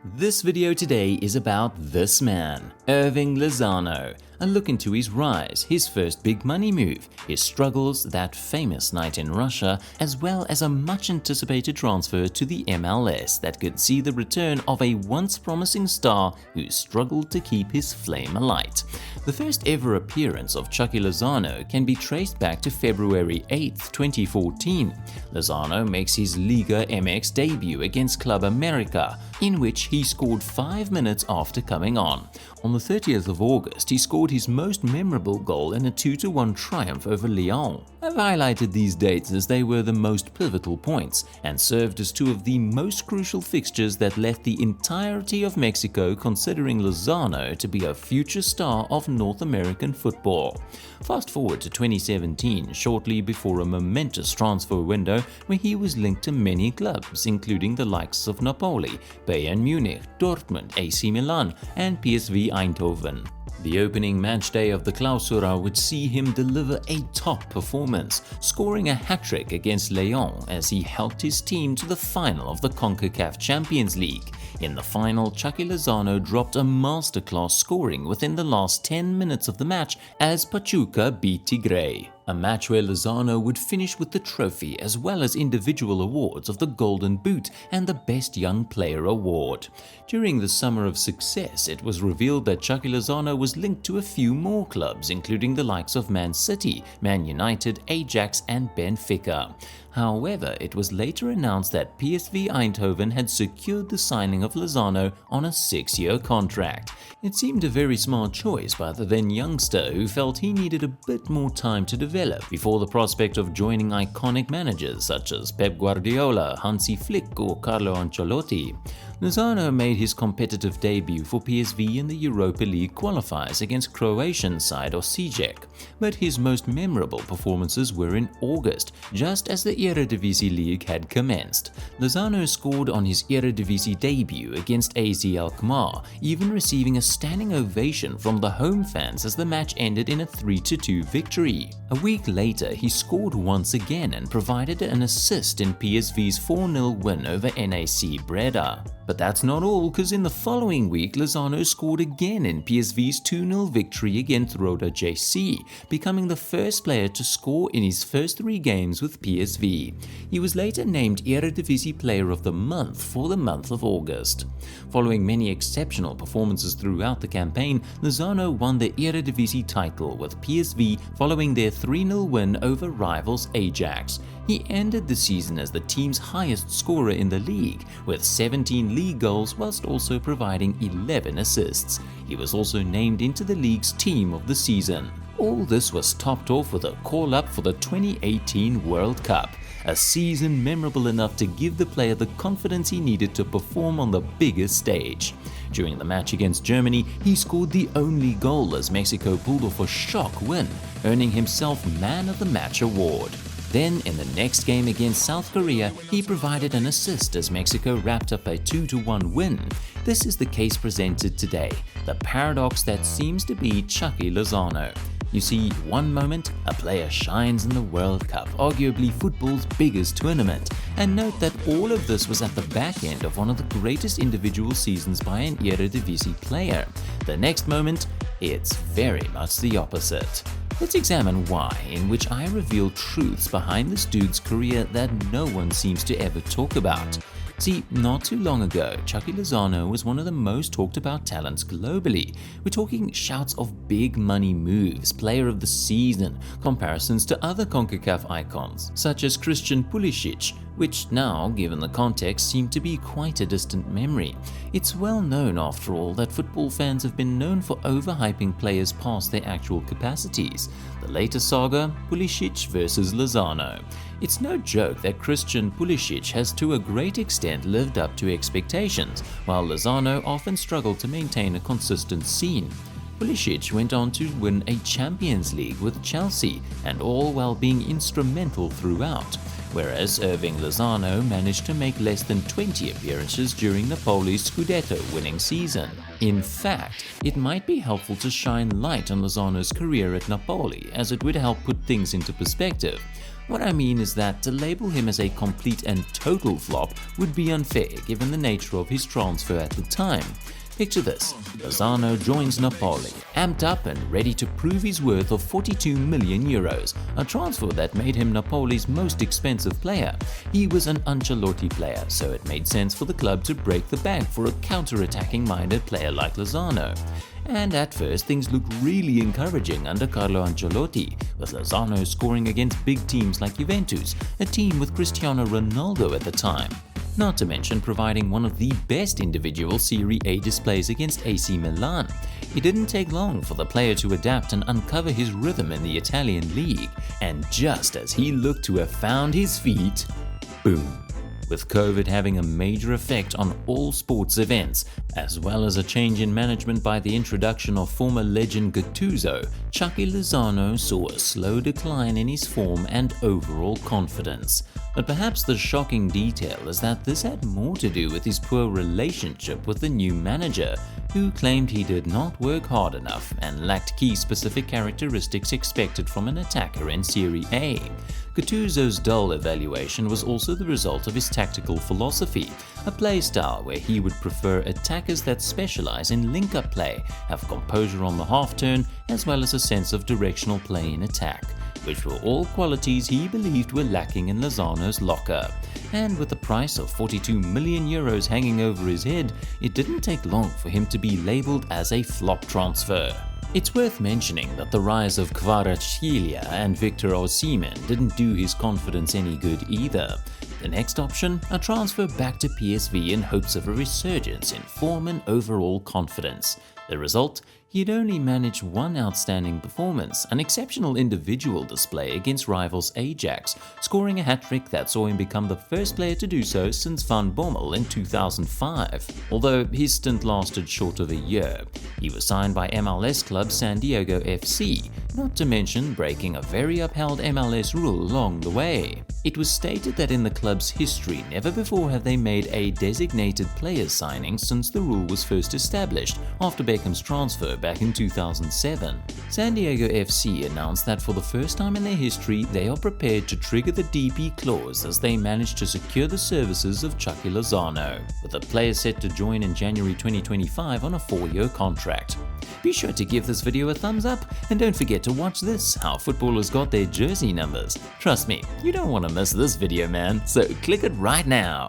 This video today is about this man, Hirving Lozano, a look into his rise, his first big money move, his struggles, that famous night in Russia, as well as a much-anticipated transfer to the MLS that could see the return of a once promising star who struggled to keep his flame alight. The first ever appearance of Chucky Lozano can be traced back to February 8, 2014. Lozano makes his Liga MX debut against Club America, in which he scored 5 minutes after coming on. On the 30th of August, he scored his most memorable goal in a 2-1 triumph over Lyon. I've highlighted these dates as they were the most pivotal points and served as two of the most crucial fixtures that left the entirety of Mexico considering Lozano to be a future star of North American football. Fast forward to 2017, shortly before a momentous transfer window where he was linked to many clubs, including the likes of Napoli, Bayern Munich, Dortmund, AC Milan, and PSV Eindhoven. The opening match day of the Clausura would see him deliver a top performance, scoring a hat-trick against Lyon as he helped his team to the final of the CONCACAF Champions League. In the final, Chucky Lozano dropped a masterclass scoring within the last 10 minutes of the match as Pachuca beat Tigre. A match where Lozano would finish with the trophy as well as individual awards of the Golden Boot and the Best Young Player award. During the summer of success, it was revealed that Chucky Lozano was linked to a few more clubs, including the likes of Man City, Man United, Ajax, and Benfica. However, it was later announced that PSV Eindhoven had secured the signing of Lozano on a 6-year contract. It seemed a very smart choice by the then youngster who felt he needed a bit more time to develop before the prospect of joining iconic managers such as Pep Guardiola, Hansi Flick, or Carlo Ancelotti. Lozano made his competitive debut for PSV in the Europa League qualifiers against Croatian side Osijek, but his most memorable performances were in August, just as the Eredivisie League had commenced. Lozano scored on his Eredivisie debut against AZ Alkmaar, even receiving a standing ovation from the home fans as the match ended in a 3-2 victory. A week later, he scored once again and provided an assist in PSV's 4-0 win over NAC Breda. But that's not all, because in the following week, Lozano scored again in PSV's 2-0 victory against Roda JC, becoming the first player to score in his first 3 games with PSV. He was later named Eredivisie Player of the Month for the month of August. Following many exceptional performances throughout the campaign, Lozano won the Eredivisie title with PSV following their 3-0 win over rivals Ajax. He ended the season as the team's highest scorer in the league, with 17 league goals whilst also providing 11 assists. He was also named into the league's team of the season. All this was topped off with a call-up for the 2018 World Cup, a season memorable enough to give the player the confidence he needed to perform on the biggest stage. During the match against Germany, he scored the only goal as Mexico pulled off a shock win, earning himself Man of the Match award. Then, in the next game against South Korea, he provided an assist as Mexico wrapped up a 2-1 win. This is the case presented today, the paradox that seems to be Chucky Lozano. You see, one moment, a player shines in the World Cup, arguably football's biggest tournament, and note that all of this was at the back end of one of the greatest individual seasons by an Eredivisie player. The next moment, it's very much the opposite. Let's examine why, in which I reveal truths behind this dude's career that no one seems to ever talk about. See, not too long ago, Chucky Lozano was one of the most talked about talents globally. We're talking shouts of big money moves, player of the season, comparisons to other CONCACAF icons, such as Christian Pulisic, which now, given the context, seem to be quite a distant memory. It's well known, after all, that football fans have been known for overhyping players past their actual capacities. The latest saga, Pulisic versus Lozano. It's no joke that Christian Pulisic has to a great extent lived up to expectations, while Lozano often struggled to maintain a consistent scene. Pulisic went on to win a Champions League with Chelsea, and all while being instrumental throughout, whereas Hirving Lozano managed to make less than 20 appearances during Napoli's Scudetto winning season. In fact, it might be helpful to shine light on Lozano's career at Napoli, as it would help put things into perspective. What I mean is that to label him as a complete and total flop would be unfair given the nature of his transfer at the time. Picture this: Lozano joins Napoli, amped up and ready to prove his worth of 42 million euros, a transfer that made him Napoli's most expensive player. He was an Ancelotti player, so it made sense for the club to break the bank for a counter-attacking minded player like Lozano. And at first things looked really encouraging under Carlo Ancelotti, with Lozano scoring against big teams like Juventus, a team with Cristiano Ronaldo at the time. Not to mention providing one of the best individual Serie A displays against AC Milan. It didn't take long for the player to adapt and uncover his rhythm in the Italian league, and just as he looked to have found his feet, boom. With COVID having a major effect on all sports events, as well as a change in management by the introduction of former legend Gattuso, Chucky Lozano saw a slow decline in his form and overall confidence. But perhaps the shocking detail is that this had more to do with his poor relationship with the new manager, who claimed he did not work hard enough and lacked key specific characteristics expected from an attacker in Serie A. Gattuso's dull evaluation was also the result of his tactical philosophy, a play style where he would prefer attackers that specialize in link-up play, have composure on the half-turn, as well as a sense of directional play in attack, which were all qualities he believed were lacking in Lozano's locker. And with the price of 42 million euros hanging over his head, it didn't take long for him to be labeled as a flop transfer. It's worth mentioning that the rise of Kvaratskhelia and Victor Osimhen didn't do his confidence any good either. The next option, a transfer back to PSV in hopes of a resurgence in form and overall confidence. The result? He'd only managed one outstanding performance, an exceptional individual display against rivals Ajax, scoring a hat-trick that saw him become the first player to do so since Van Bommel in 2005. Although his stint lasted short of a year, he was signed by MLS club San Diego FC, not to mention breaking a very upheld MLS rule along the way. It was stated that in the club's history, never before have they made a designated player signing since the rule was first established after Beckham's transfer back in 2007. San Diego FC announced that for the first time in their history, they are prepared to trigger the DP clause as they managed to secure the services of Chucky Lozano, with the player set to join in January 2025 on a 4-year contract. Be sure to give this video a thumbs up and don't forget to watch this, how footballers got their jersey numbers. Trust me, you don't want to miss this video, man, so click it right now.